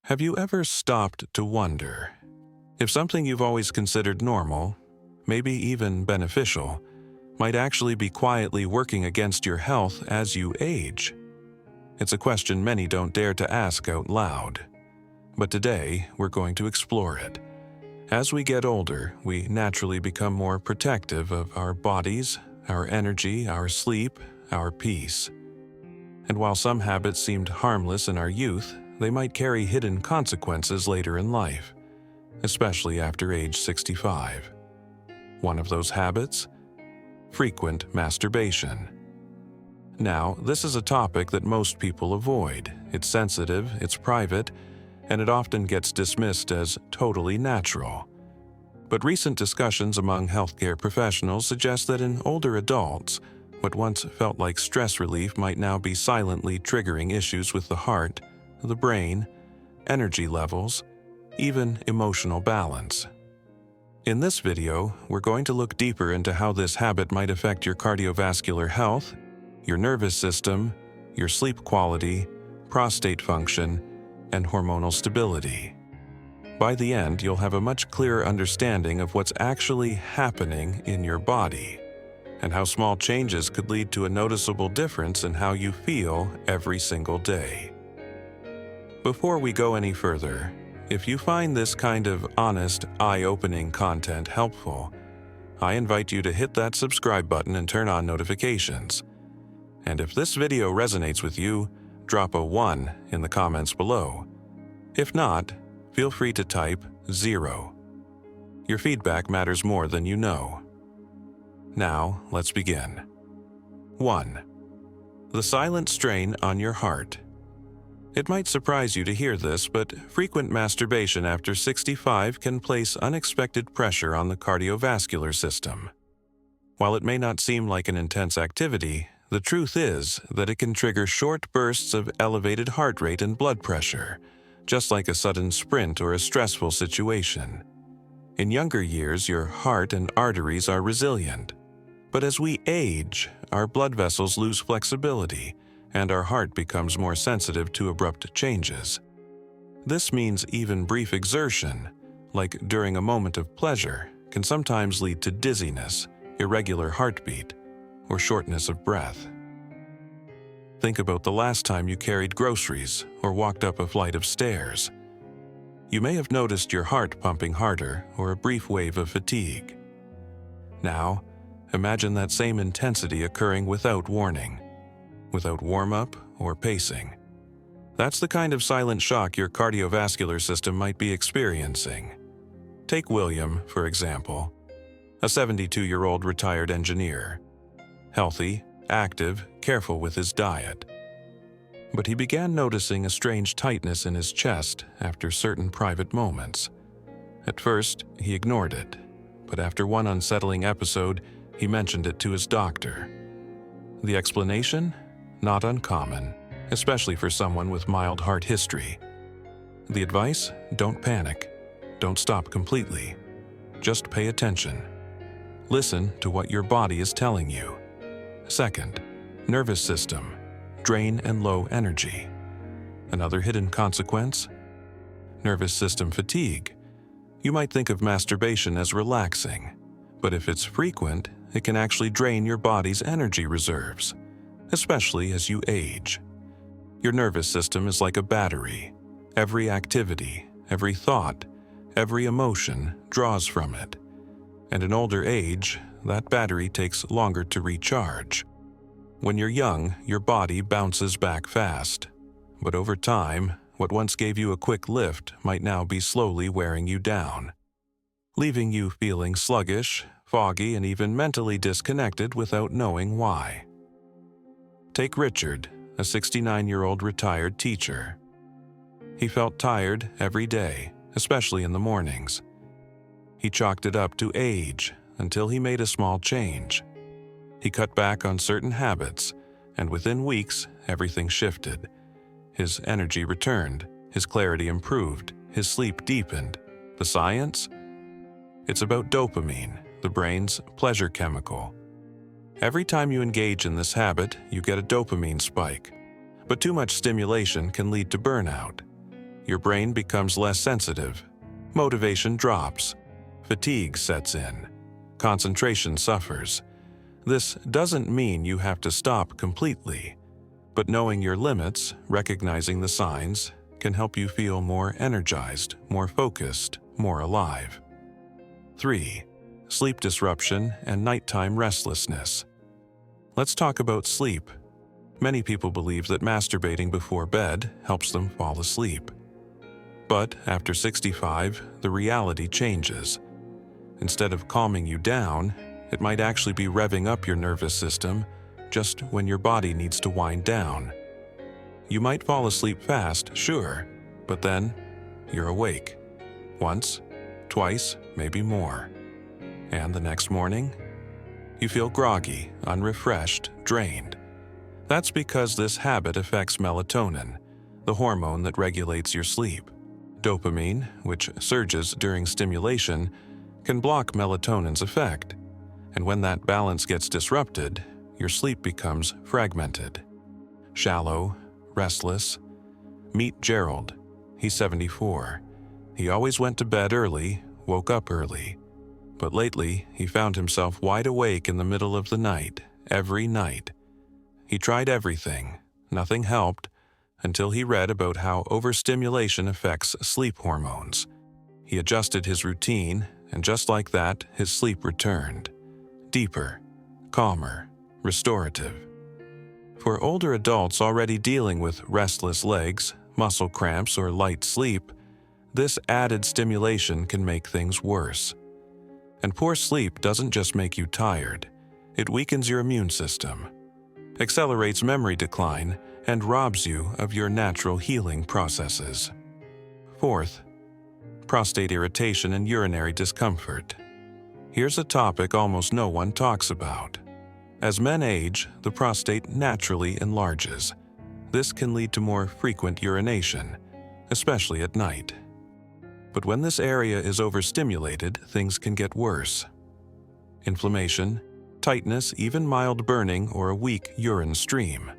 Have you ever stopped to wonder if something you've always considered normal, maybe even beneficial, might actually be quietly working against your health as you age? It's a question many don't dare to ask out loud. But today, we're going to explore it. As we get older, we naturally become more protective of our bodies, our energy, our sleep, our peace. And while some habits seemed harmless in our youth, they might carry hidden consequences later in life, especially after age 65. One of those habits? Frequent masturbation. Now, this is a topic that most people avoid. It's sensitive, it's private, and it often gets dismissed as totally natural. But recent discussions among healthcare professionals suggest that in older adults, what once felt like stress relief might now be silently triggering issues with the heart, the brain, energy levels, even emotional balance. In this video, we're going to look deeper into how this habit might affect your cardiovascular health, your nervous system, your sleep quality, prostate function, and hormonal stability. By the end, you'll have a much clearer understanding of what's actually happening in your body, and how small changes could lead to a noticeable difference in how you feel every single day. Before we go any further, if you find this kind of honest, eye-opening content helpful, I invite you to hit that subscribe button and turn on notifications. And if this video resonates with you, drop a 1 in the comments below. If not, feel free to type 0. Your feedback matters more than you know. Now, let's begin. 1. The silent strain on your heart. It might surprise you to hear this, but frequent masturbation after 65 can place unexpected pressure on the cardiovascular system. While it may not seem like an intense activity, the truth is that it can trigger short bursts of elevated heart rate and blood pressure, just like a sudden sprint or a stressful situation. In younger years, your heart and arteries are resilient. But as we age, our blood vessels lose flexibility, and our heart becomes more sensitive to abrupt changes. This means even brief exertion, like during a moment of pleasure, can sometimes lead to dizziness, irregular heartbeat, or shortness of breath. Think about the last time you carried groceries or walked up a flight of stairs. You may have noticed your heart pumping harder or a brief wave of fatigue. Now, imagine that same intensity occurring without warning, without warm-up or pacing. That's the kind of silent shock your cardiovascular system might be experiencing. Take William, for example, a 72-year-old retired engineer. Healthy, active, careful with his diet. But he began noticing a strange tightness in his chest after certain private moments. At first, he ignored it, but after one unsettling episode, he mentioned it to his doctor. The explanation? Not uncommon, especially for someone with mild heart history. The advice? Don't panic. Don't stop completely. Just pay attention. Listen to what your body is telling you. Second, nervous system, drain and low energy. Another hidden consequence? Nervous system fatigue. You might think of masturbation as relaxing, but if it's frequent, it can actually drain your body's energy reserves, especially as you age. Your nervous system is like a battery. Every activity, every thought, every emotion draws from it. And in older age, that battery takes longer to recharge. When you're young, your body bounces back fast. But over time, what once gave you a quick lift might now be slowly wearing you down, leaving you feeling sluggish, foggy, and even mentally disconnected without knowing why. Take Richard, a 69-year-old retired teacher. He felt tired every day, especially in the mornings. He chalked it up to age until he made a small change. He cut back on certain habits, and within weeks, everything shifted. His energy returned, his clarity improved, his sleep deepened. The science? It's about dopamine, the brain's pleasure chemical. Every time you engage in this habit, you get a dopamine spike. But too much stimulation can lead to burnout. your brain becomes less sensitive, motivation drops, fatigue sets in, concentration suffers. This doesn't mean you have to stop completely, but knowing your limits, recognizing the signs, can help you feel more energized, more focused, more alive. 3. Sleep disruption and nighttime restlessness. Let's talk about sleep. Many people believe that masturbating before bed helps them fall asleep. But after 65, the reality changes. Instead of calming you down, it might actually be revving up your nervous system just when your body needs to wind down. You might fall asleep fast, sure, but then you're awake. Once, twice, maybe more. And the next morning, you feel groggy, unrefreshed, drained. That's because this habit affects melatonin, the hormone that regulates your sleep. Dopamine, which surges during stimulation, can block melatonin's effect. And when that balance gets disrupted, your sleep becomes fragmented. Shallow, restless. Meet Gerald. He's 74. He always went to bed early, woke up early. But lately, he found himself wide awake in the middle of the night, every night. He tried everything. Nothing helped, until he read about how overstimulation affects sleep hormones. He adjusted his routine, and just like that, his sleep returned. Deeper, calmer, restorative. For older adults already dealing with restless legs, muscle cramps, or light sleep, this added stimulation can make things worse. And poor sleep doesn't just make you tired, it weakens your immune system, accelerates memory decline, and robs you of your natural healing processes. 4th, prostate irritation and urinary discomfort. Here's a topic almost no one talks about. As men age, the prostate naturally enlarges. This can lead to more frequent urination, especially at night. But when this area is overstimulated, things can get worse. Inflammation, tightness, even mild burning or a weak urine stream.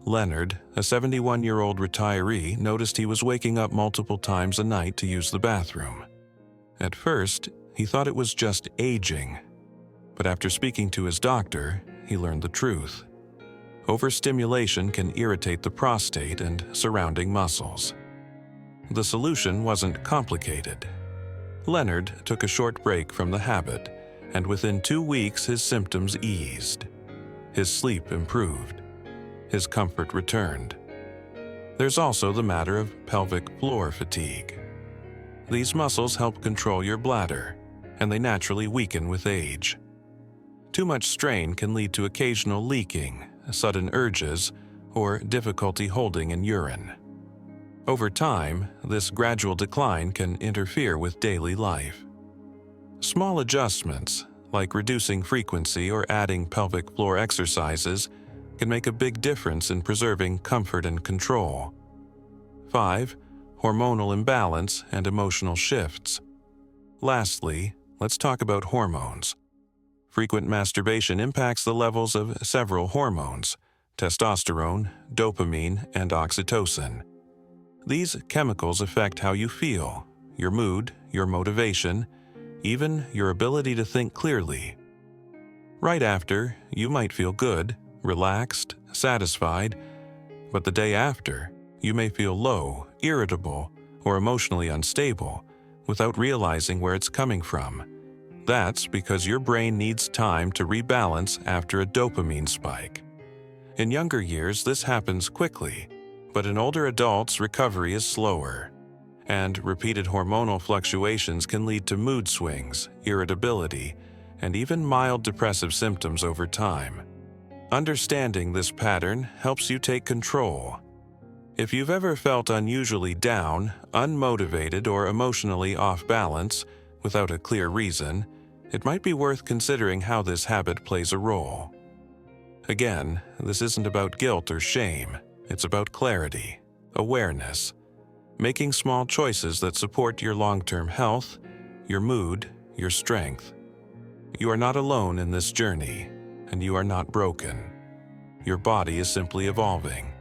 Leonard, a 71-year-old retiree, noticed he was waking up multiple times a night to use the bathroom. At first, he thought it was just aging. But after speaking to his doctor, he learned the truth. Overstimulation can irritate the prostate and surrounding muscles. The solution wasn't complicated. Leonard took a short break from the habit, and within 2 weeks his symptoms eased. His sleep improved. His comfort returned. There's also the matter of pelvic floor fatigue. These muscles help control your bladder, and they naturally weaken with age. Too much strain can lead to occasional leaking, sudden urges, or difficulty holding in urine. Over time, this gradual decline can interfere with daily life. Small adjustments, like reducing frequency or adding pelvic floor exercises, can make a big difference in preserving comfort and control. 5. Hormonal imbalance and emotional shifts. Lastly, let's talk about hormones. Frequent masturbation impacts the levels of several hormones: testosterone, dopamine, and oxytocin. These chemicals affect how you feel, your mood, your motivation, even your ability to think clearly. Right after, you might feel good, relaxed, satisfied, but the day after, you may feel low, irritable, or emotionally unstable without realizing where it's coming from. That's because your brain needs time to rebalance after a dopamine spike. In younger years, this happens quickly, but in older adults, recovery is slower, and repeated hormonal fluctuations can lead to mood swings, irritability, and even mild depressive symptoms over time. Understanding this pattern helps you take control. If you've ever felt unusually down, unmotivated, or emotionally off balance without a clear reason, it might be worth considering how this habit plays a role. Again, this isn't about guilt or shame. It's about clarity, awareness, making small choices that support your long-term health, your mood, your strength. You are not alone in this journey, and you are not broken. Your body is simply evolving,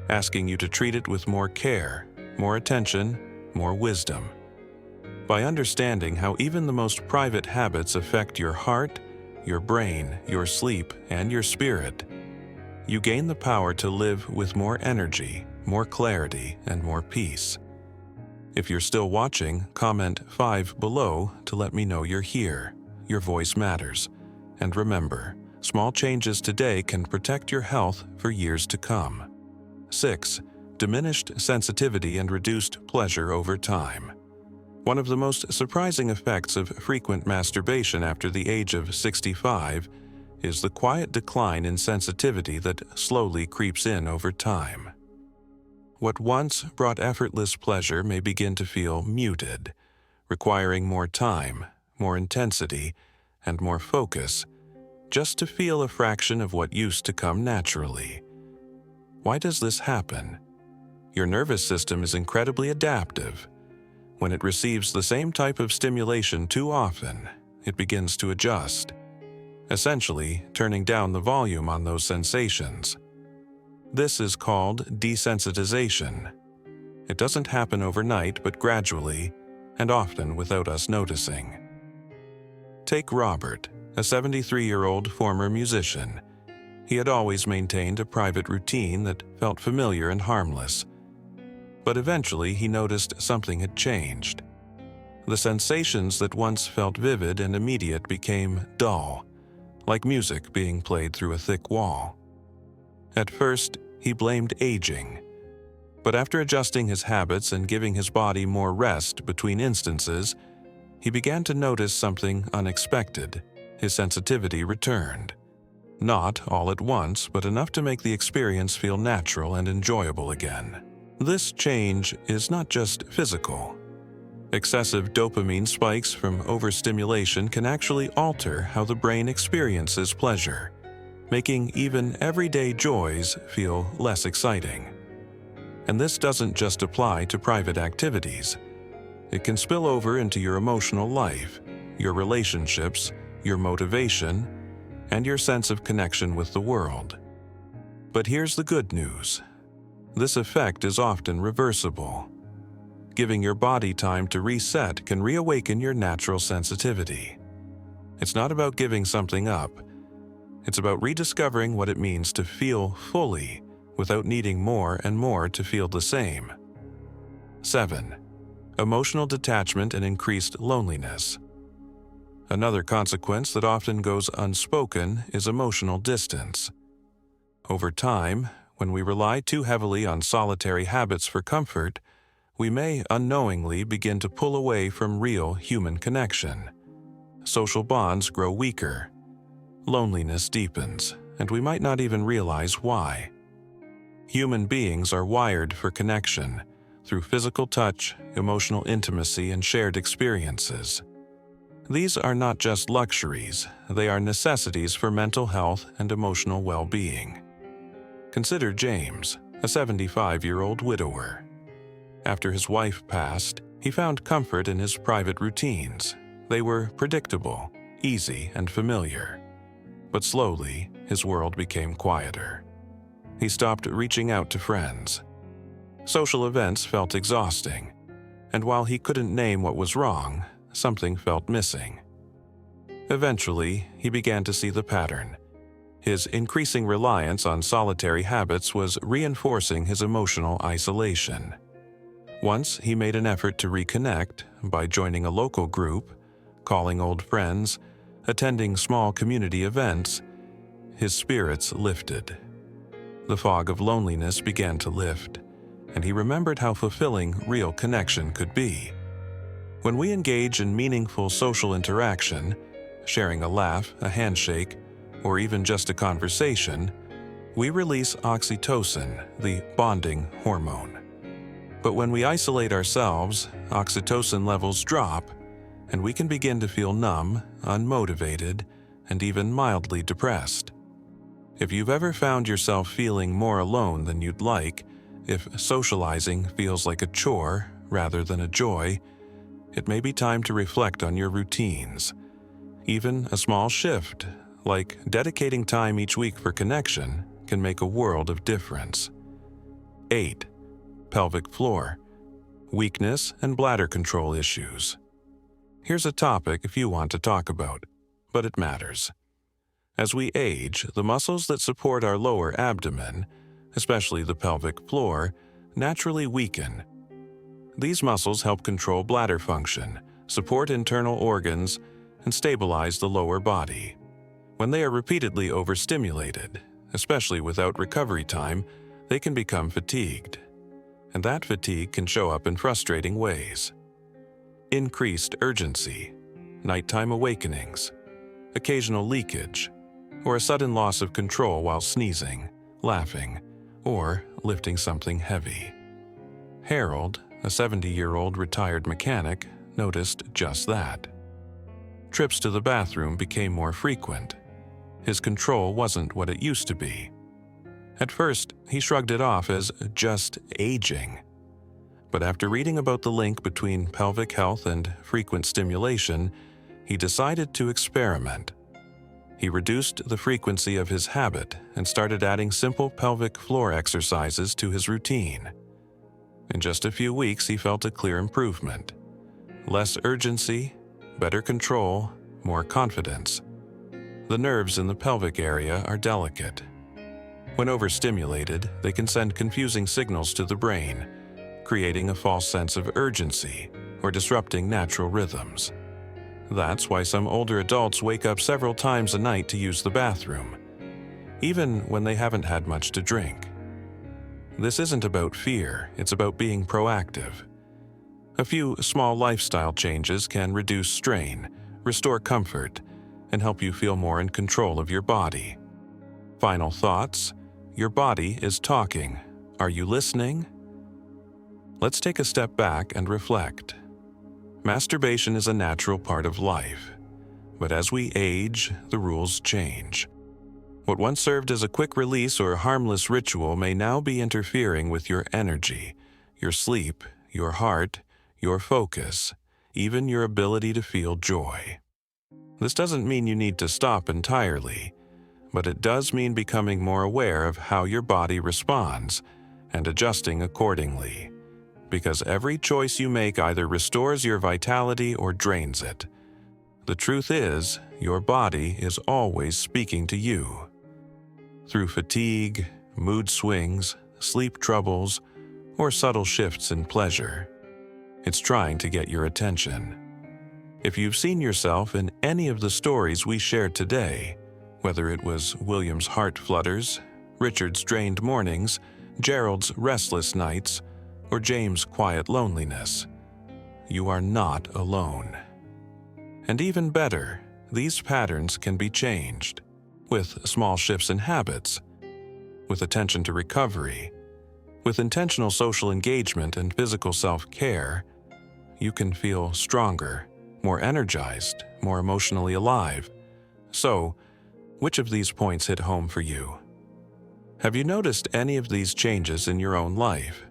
asking you to treat it with more care, more attention, more wisdom. By understanding how even the most private habits affect your heart, your brain, your sleep, and your spirit, you gain the power to live with more energy, more clarity, and more peace. If you're still watching, comment 5 below to let me know you're here. Your voice matters. And remember, small changes today can protect your health for years to come. 6. Diminished sensitivity and reduced pleasure over time. One of the most surprising effects of frequent masturbation after the age of 65 is the quiet decline in sensitivity that slowly creeps in over time. What once brought effortless pleasure may begin to feel muted, requiring more time, more intensity, and more focus just to feel a fraction of what used to come naturally. Why does this happen? Your nervous system is incredibly adaptive. When it receives the same type of stimulation too often, it begins to adjust, essentially turning down the volume on those sensations. This is called desensitization. It doesn't happen overnight, but gradually, and often without us noticing. Take Robert, a 73-year-old former musician. He had always maintained a private routine that felt familiar and harmless. But eventually he noticed something had changed. The sensations that once felt vivid and immediate became dull, like music being played through a thick wall. At first, he blamed aging. But after adjusting his habits and giving his body more rest between instances, he began to notice something unexpected. His sensitivity returned. Not all at once, but enough to make the experience feel natural and enjoyable again. This change is not just physical. Excessive dopamine spikes from overstimulation can actually alter how the brain experiences pleasure, making even everyday joys feel less exciting. And this doesn't just apply to private activities. It can spill over into your emotional life, your relationships, your motivation, and your sense of connection with the world. But here's the good news. This effect is often reversible. Giving your body time to reset can reawaken your natural sensitivity. It's not about giving something up. It's about rediscovering what it means to feel fully without needing more and more to feel the same. 7. Emotional detachment and increased loneliness. Another consequence that often goes unspoken is emotional distance. Over time, when we rely too heavily on solitary habits for comfort, we may unknowingly begin to pull away from real human connection. Social bonds grow weaker. Loneliness deepens, and we might not even realize why. Human beings are wired for connection through physical touch, emotional intimacy, and shared experiences. These are not just luxuries, they are necessities for mental health and emotional well-being. Consider James, a 75-year-old widower. After his wife passed, he found comfort in his private routines. They were predictable, easy, and familiar. But slowly, his world became quieter. He stopped reaching out to friends. Social events felt exhausting, and while he couldn't name what was wrong, something felt missing. Eventually, he began to see the pattern. His increasing reliance on solitary habits was reinforcing his emotional isolation. Once he made an effort to reconnect by joining a local group, calling old friends, attending small community events, his spirits lifted. The fog of loneliness began to lift, and he remembered how fulfilling real connection could be. When we engage in meaningful social interaction, sharing a laugh, a handshake, or even just a conversation, we release oxytocin, the bonding hormone. But when we isolate ourselves, oxytocin levels drop, and we can begin to feel numb, unmotivated, and even mildly depressed. If you've ever found yourself feeling more alone than you'd like, if socializing feels like a chore rather than a joy, it may be time to reflect on your routines. Even a small shift, like dedicating time each week for connection, can make a world of difference. 8. Pelvic floor, weakness, and bladder control issues. Here's a topic if you want to talk about, but it matters. As we age, the muscles that support our lower abdomen, especially the pelvic floor, naturally weaken. These muscles help control bladder function, support internal organs, and stabilize the lower body. When they are repeatedly overstimulated, especially without recovery time, they can become fatigued. And that fatigue can show up in frustrating ways. Increased urgency, nighttime awakenings, occasional leakage, or a sudden loss of control while sneezing, laughing, or lifting something heavy. Harold, a 70-year-old retired mechanic, noticed just that. Trips to the bathroom became more frequent. His control wasn't what it used to be. At first, he shrugged it off as just aging. But after reading about the link between pelvic health and frequent stimulation, he decided to experiment. He reduced the frequency of his habit and started adding simple pelvic floor exercises to his routine. In just a few weeks, he felt a clear improvement. Less urgency, better control, more confidence. The nerves in the pelvic area are delicate. When overstimulated, they can send confusing signals to the brain, creating a false sense of urgency or disrupting natural rhythms. That's why some older adults wake up several times a night to use the bathroom, even when they haven't had much to drink. This isn't about fear, it's about being proactive. A few small lifestyle changes can reduce strain, restore comfort, and help you feel more in control of your body. Final thoughts: your body is talking. Are you listening? Let's take a step back and reflect. Masturbation is a natural part of life, but as we age, the rules change. What once served as a quick release or harmless ritual may now be interfering with your energy, your sleep, your heart, your focus, even your ability to feel joy. This doesn't mean you need to stop entirely, but it does mean becoming more aware of how your body responds and adjusting accordingly. Because every choice you make either restores your vitality or drains it. The truth is, your body is always speaking to you. Through fatigue, mood swings, sleep troubles, or subtle shifts in pleasure, it's trying to get your attention. If you've seen yourself in any of the stories we shared today, whether it was William's heart flutters, Richard's drained mornings, Gerald's restless nights, or James' quiet loneliness, you are not alone. And even better, these patterns can be changed with small shifts in habits, with attention to recovery, with intentional social engagement and physical self-care. You can feel stronger, more energized, more emotionally alive. So, which of these points hit home for you? Have you noticed any of these changes in your own life?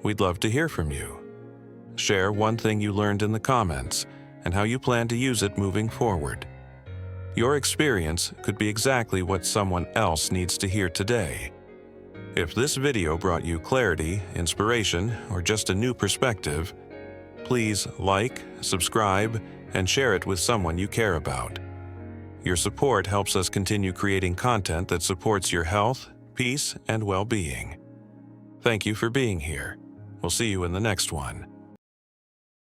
We'd love to hear from you. Share one thing you learned in the comments and how you plan to use it moving forward. Your experience could be exactly what someone else needs to hear today. If this video brought you clarity, inspiration, or just a new perspective, please like, subscribe, and share it with someone you care about. Your support helps us continue creating content that supports your health, peace, and well-being. Thank you for being here. We'll see you in the next one.